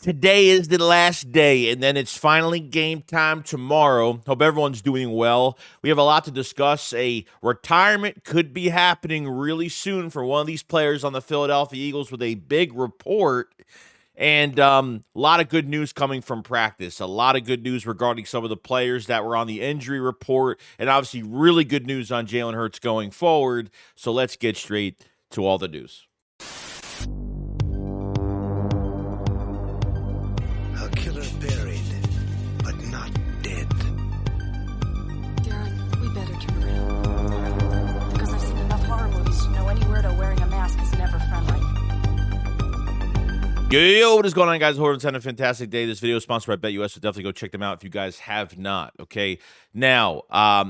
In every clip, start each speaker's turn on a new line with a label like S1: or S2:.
S1: Today is the last day, and then it's finally game time tomorrow. Hope everyone's doing well. We have a lot to discuss. A retirement could be happening really soon for one of these players on the Philadelphia Eagles with a big report. And a lot of good news coming from practice. A lot of good news regarding some of the players that were on the injury report. And obviously, really good news on Jaylen Herz going forward. So let's get straight to all the news.
S2: A killer buried, but not dead.
S3: Darren, we better turn around. Because I've seen enough horror movies to know any weirdo wearing a mask is never friendly.
S1: Yo, what is going on, guys? Hope everyone's having a fantastic day. This video is sponsored by BetUS, so definitely go check them out if you guys have not, okay? Now,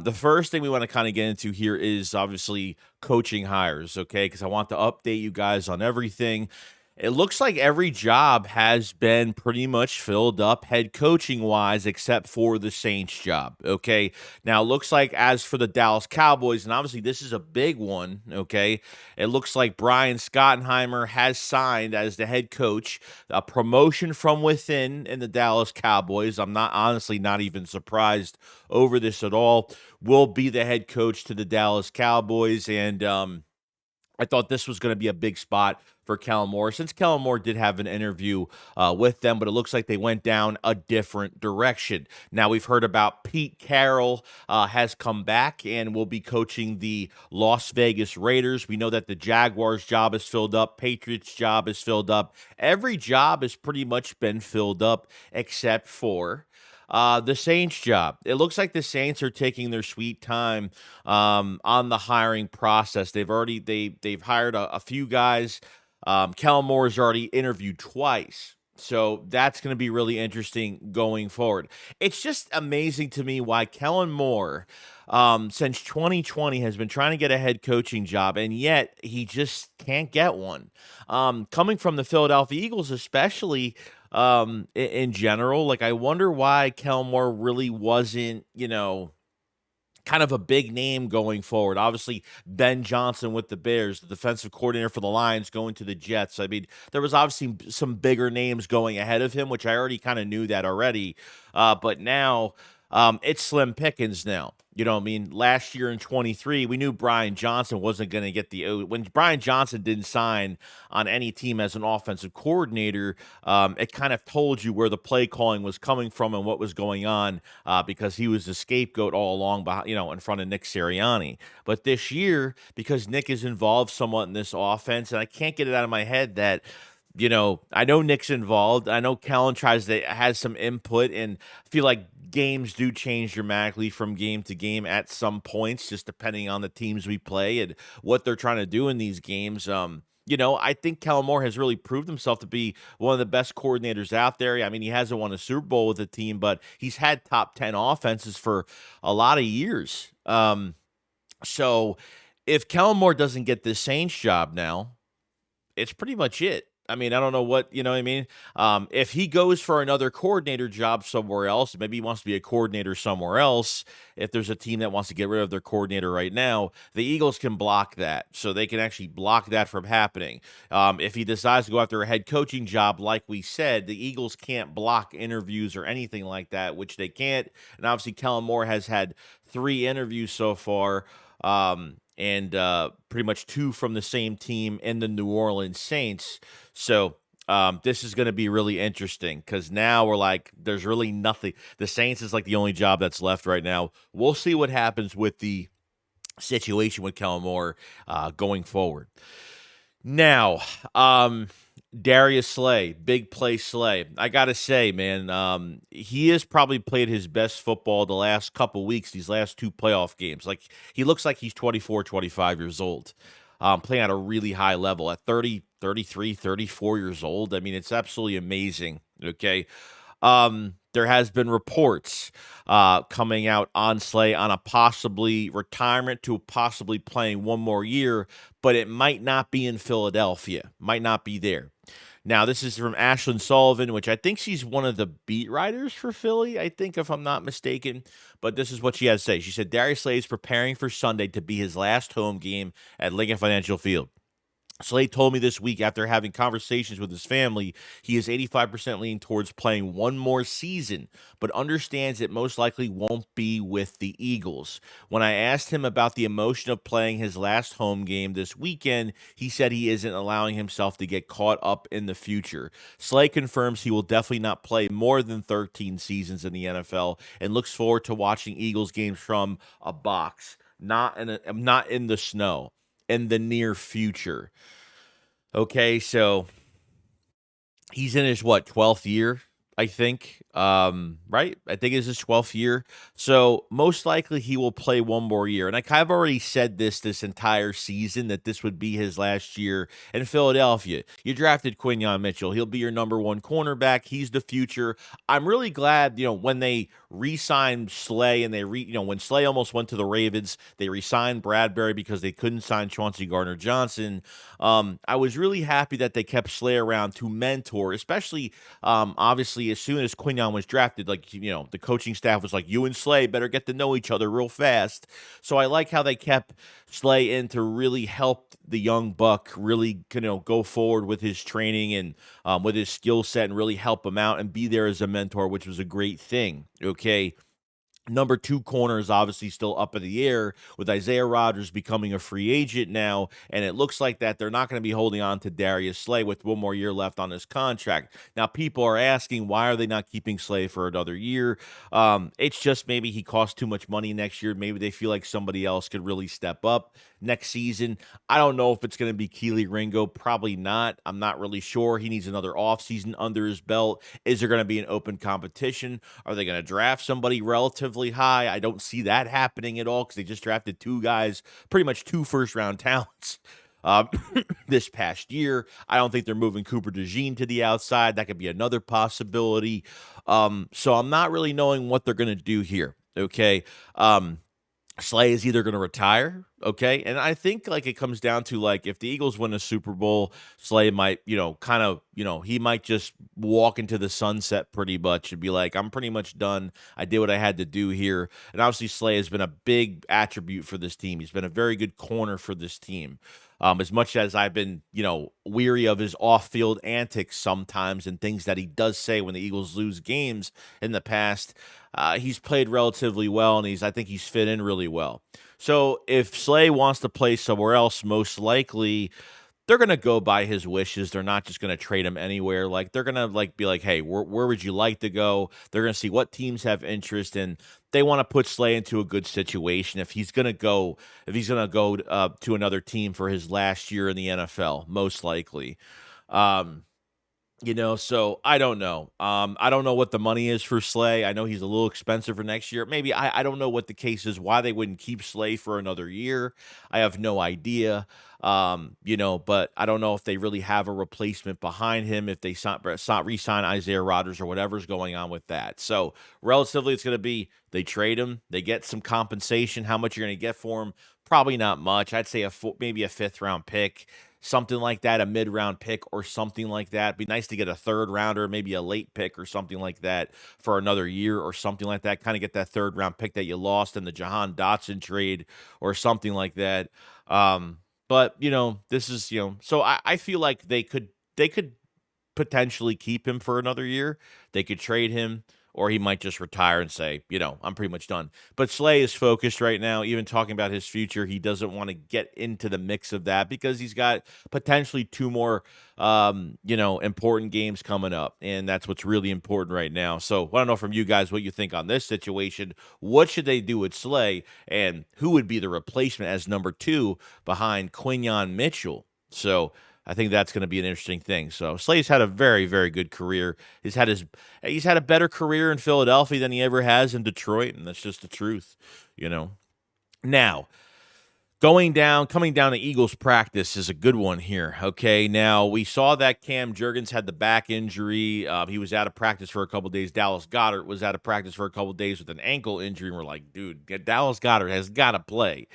S1: the first thing we want to kind of get into here is obviously coaching hires, okay? Because I want to update you guys on everything. It looks like every job has been pretty much filled up head coaching wise, except for the Saints job. Okay. Now, it looks like as for the Dallas Cowboys, and obviously this is a big one. Okay. It looks like Brian Schottenheimer has signed as the head coach, a promotion from within in the Dallas Cowboys. I'm honestly not even surprised over this at all. Will be the head coach to the Dallas Cowboys. And, I thought this was going to be a big spot for Kellen Moore, since Kellen Moore did have an interview with them, but it looks like they went down a different direction. Now, we've heard about Pete Carroll has come back and will be coaching the Las Vegas Raiders. We know that the Jaguars job is filled up. Patriots job is filled up. Every job has pretty much been filled up except for the Saints job. It looks like the Saints are taking their sweet time on the hiring process. They've hired a few guys. Kellen Moore has already interviewed twice. So that's going to be really interesting going forward. It's just amazing to me why Kellen Moore, since 2020, has been trying to get a head coaching job, and yet he just can't get one. Coming from the Philadelphia Eagles, especially, in general, like, I wonder why Kellen Moore really wasn't, kind of a big name going forward. Obviously, Ben Johnson with the Bears, the defensive coordinator for the Lions, going to the Jets. I mean, there was obviously some bigger names going ahead of him, which I already kind of knew that already. But now it's slim pickings now. You know what I mean? Last year in 23, we knew Brian Johnson wasn't going to get when Brian Johnson didn't sign on any team as an offensive coordinator, it kind of told you where the play calling was coming from and what was going on, because he was the scapegoat all along, in front of Nick Sirianni. But this year, because Nick is involved somewhat in this offense, and I can't get it out of my head that, I know Nick's involved. I know Kellen has some input, and I feel like games do change dramatically from game to game at some points, just depending on the teams we play and what they're trying to do in these games. I think Kellen Moore has really proved himself to be one of the best coordinators out there. I mean, he hasn't won a Super Bowl with a team, but he's had top 10 offenses for a lot of years. So if Kellen Moore doesn't get this Saints job now, it's pretty much it. I mean, I don't know what, you know what I mean? If he goes for another coordinator job somewhere else, maybe he wants to be a coordinator somewhere else. If there's a team that wants to get rid of their coordinator right now, the Eagles can block that. So they can actually block that from happening. If he decides to go after a head coaching job, like we said, the Eagles can't block interviews or anything like that, which they can't. And obviously, Kellen Moore has had 3 interviews so far. And pretty much 2 from the same team in the New Orleans Saints. So this is going to be really interesting, because now we're like, there's really nothing. The Saints is like the only job that's left right now. We'll see what happens with the situation with Kellen Moore going forward. Now, Darius Slay, big play Slay. I got to say, man, he has probably played his best football the last couple weeks, these last 2 playoff games. Like, he looks like he's 24, 25 years old, playing at a really high level at 30, 33, 34 years old. I mean, it's absolutely amazing, okay? There has been reports coming out on Slay on a possibly retirement to possibly playing one more year, but it might not be in Philadelphia, might not be there. Now, this is from Ashlyn Sullivan, which I think she's one of the beat writers for Philly, I think, if I'm not mistaken. But this is what she has to say. She said, Darius Slay is preparing for Sunday to be his last home game at Lincoln Financial Field. Slay told me this week after having conversations with his family, he is 85% leaning towards playing one more season, but understands it most likely won't be with the Eagles. When I asked him about the emotion of playing his last home game this weekend, he said he isn't allowing himself to get caught up in the future. Slay confirms he will definitely not play more than 13 seasons in the NFL and looks forward to watching Eagles games from a box, not in the snow, in the near future. Okay, so he's in his 12th year, I think. Right? I think it's his 12th year. So most likely he will play one more year. And I kind of already said this entire season that this would be his last year in Philadelphia. You drafted Quinyon Mitchell. He'll be your number one cornerback. He's the future. I'm really glad, when they re-signed Slay and when Slay almost went to the Ravens, they re-signed Bradbury because they couldn't sign Chauncey Gardner-Johnson. I was really happy that they kept Slay around to mentor, especially obviously as soon as Quinyon was drafted, the coaching staff was like, you and Slay better get to know each other real fast. So I like how they kept Slay in to really help the young buck really, go forward with his training and with his skill set and really help him out and be there as a mentor, which was a great thing. Okay. Number two corner is obviously still up in the air with Isaiah Rodgers becoming a free agent now, and it looks like that they're not going to be holding on to Darius Slay with one more year left on his contract. Now, people are asking, why are they not keeping Slay for another year? It's just maybe he costs too much money next year. Maybe they feel like somebody else could really step up next season. I don't know if it's going to be Keely Ringo. Probably not. I'm not really sure. He needs another offseason under his belt. Is there going to be an open competition? Are they going to draft somebody relatively high? I don't see that happening at all because they just drafted two guys, pretty much two first-round talents this past year. I don't think they're moving Cooper DeJean to the outside. That could be another possibility. So I'm not really knowing what they're going to do here, okay? Slay is either going to retire, okay? And I think it comes down to if the Eagles win a Super Bowl, Slay might, he might just walk into the sunset pretty much and be like, I'm pretty much done. I did what I had to do here. And obviously Slay has been a big attribute for this team. He's been a very good corner for this team. As much as I've been, weary of his off-field antics sometimes and things that he does say when the Eagles lose games in the past, he's played relatively well, and I think he's fit in really well. So if Slay wants to play somewhere else, most likely they're going to go by his wishes. They're not just going to trade him anywhere. They're going to be like, hey, where would you like to go? They're going to see what teams have interest, and they want to put Slay into a good situation if he's going to go to another team for his last year in the NFL, most likely. So I don't know. I don't know what the money is for Slay. I know he's a little expensive for next year. Maybe I don't know what the case is, why they wouldn't keep Slay for another year. I have no idea. But I don't know if they really have a replacement behind him, if they re-sign Isaiah Rodgers or whatever's going on with that. So relatively, it's going to be they trade him, they get some compensation. How much you're going to get for him? Probably not much. I'd say maybe a 5th-round pick. Something like that, a mid-round pick or something like that. Be nice to get a 3rd-rounder, maybe a late pick or something like that for another year or something like that. Kind of get that 3rd-round pick that you lost in the Jahan Dotson trade or something like that. But this is so I feel like they could potentially keep him for another year. They could trade him, or he might just retire and say, I'm pretty much done. But Slay is focused right now, even talking about his future. He doesn't want to get into the mix of that because he's got potentially 2 more, important games coming up. And that's what's really important right now. So I want to know from you guys what you think on this situation. What should they do with Slay? And who would be the replacement as number 2 behind Quinyon Mitchell? So I think that's going to be an interesting thing. So Slay's had a very, very good career. He's had a better career in Philadelphia than he ever has in Detroit, and that's just the truth, Now, coming down to Eagles practice is a good one here. Okay, now we saw that Cam Jurgens had the back injury. He was out of practice for a couple of days. Dallas Goedert was out of practice for a couple of days with an ankle injury. And we're like, dude, Dallas Goedert has got to play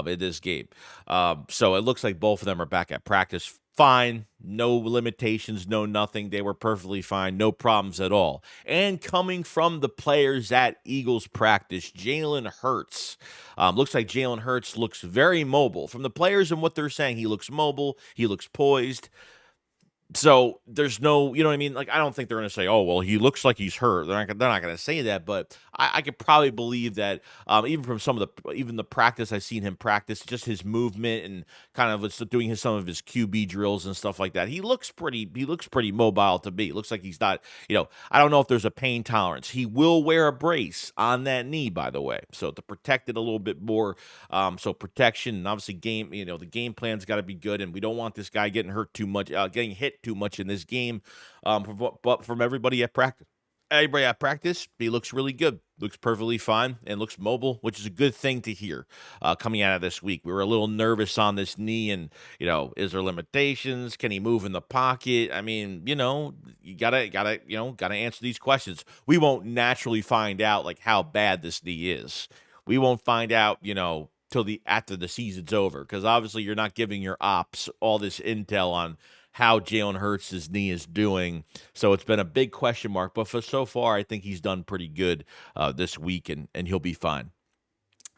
S1: in this game. So it looks like both of them are back at practice fine, no limitations, no nothing. They were perfectly fine, no problems at all. And coming from the players at Eagles practice, Jaylen Herz. Looks like Jaylen Herz looks very mobile. From the players and what they're saying, he looks mobile, he looks poised. So there's no, you know what I mean? Like, I don't think they're going to say, oh, well, he looks like he's hurt. They're not going to say that, but I could probably believe that even from even the practice I've seen him practice, just his movement and kind of doing some of his QB drills and stuff like that. He looks pretty mobile to me. It looks like he's not, I don't know if there's a pain tolerance. He will wear a brace on that knee, by the way. So to protect it a little bit more. So protection and obviously the game plan's got to be good. And we don't want this guy getting hurt too much, getting hit too much in this game. But from everybody at practice, he looks really good, looks perfectly fine, and looks mobile, which is a good thing to hear coming out of this week. We were a little nervous on this knee, and is there limitations? Can he move in the pocket? I mean, you gotta answer these questions. We won't naturally find out like how bad this knee is. We won't find out, till after the season's over, because obviously you're not giving your ops all this intel on how Jaylen Hurts' knee is doing. So it's been a big question mark. But for so far, I think he's done pretty good this week, and he'll be fine.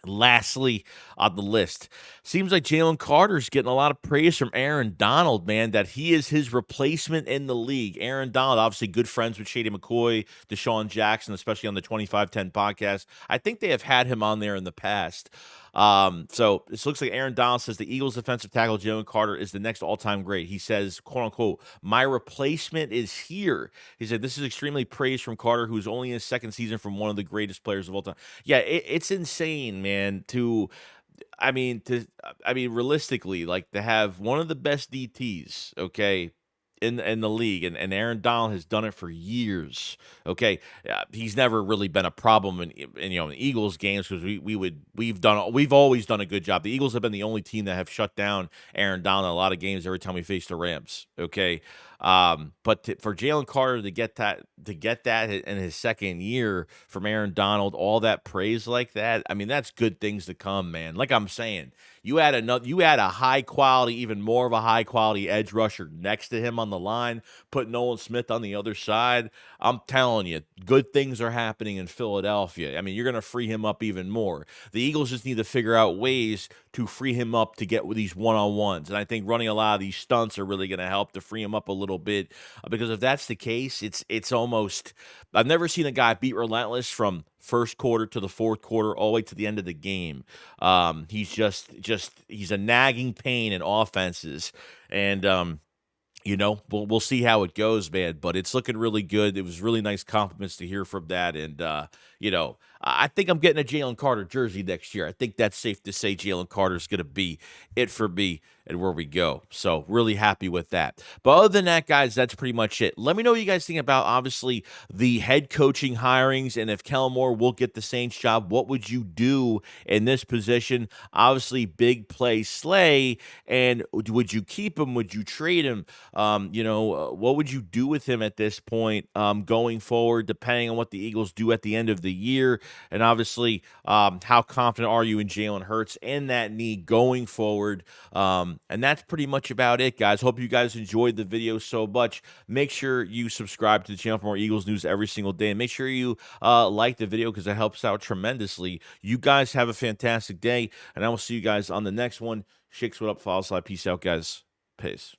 S1: Lastly on the list, seems like Jaylen Carter's getting a lot of praise from Aaron Donald, man, that he is his replacement in the league. Aaron Donald, obviously good friends with Shady McCoy, Deshaun Jackson, especially on the 2510 podcast. I think they have had him on there in the past. So this looks like Aaron Donald says the Eagles defensive tackle Jaylen Carter is the next all-time great. He says, quote unquote, my replacement is here. He said this is extremely praised from Carter, who's only in his second season from one of the greatest players of all time. Yeah, it's insane, man, realistically, like to have one of the best DTs, okay, in the league, and Aaron Donald has done it for years. Okay, he's never really been a problem in Eagles games because we've always done a good job. The Eagles have been the only team that have shut down Aaron Donald in a lot of games every time we face the Rams. Okay, but for Jaylen Carter to get that in his second year from Aaron Donald, all that praise like that, I mean, that's good things to come, man. Like I'm saying, you add a high quality, even more of a high quality edge rusher next to him on the line, put Nolan Smith on the other side. I'm telling you, good things are happening in Philadelphia. I mean, you're going to free him up even more. The Eagles just need to figure out ways to free him up to get with these one-on-ones. And I think running a lot of these stunts are really going to help to free him up a little bit. Because if that's the case, it's almost, I've never seen a guy beat relentless from first quarter to the fourth quarter, all the way to the end of the game. He's he's a nagging pain in offenses. And, we'll see how it goes, man. But it's looking really good. It was really nice compliments to hear from that. And, I think I'm getting a Jaylen Carter jersey next year. I think that's safe to say Jaylen Carter is going to be it for me and where we go. So really happy with that. But other than that, guys, that's pretty much it. Let me know what you guys think about, obviously, the head coaching hirings, and if Kellen Moore will get the Saints job, what would you do in this position? Obviously, big play Slay, and would you keep him? Would you trade him? What would you do with him at this point going forward, depending on what the Eagles do at the end of the year? And obviously, how confident are you in Jaylen Hurts and that knee going forward? And that's pretty much about it, guys. Hope you guys enjoyed the video so much. Make sure you subscribe to the channel for more Eagles news every single day. And make sure you like the video because it helps out tremendously. You guys have a fantastic day, and I will see you guys on the next one. Shakes what up, follow slide. Peace out, guys. Peace.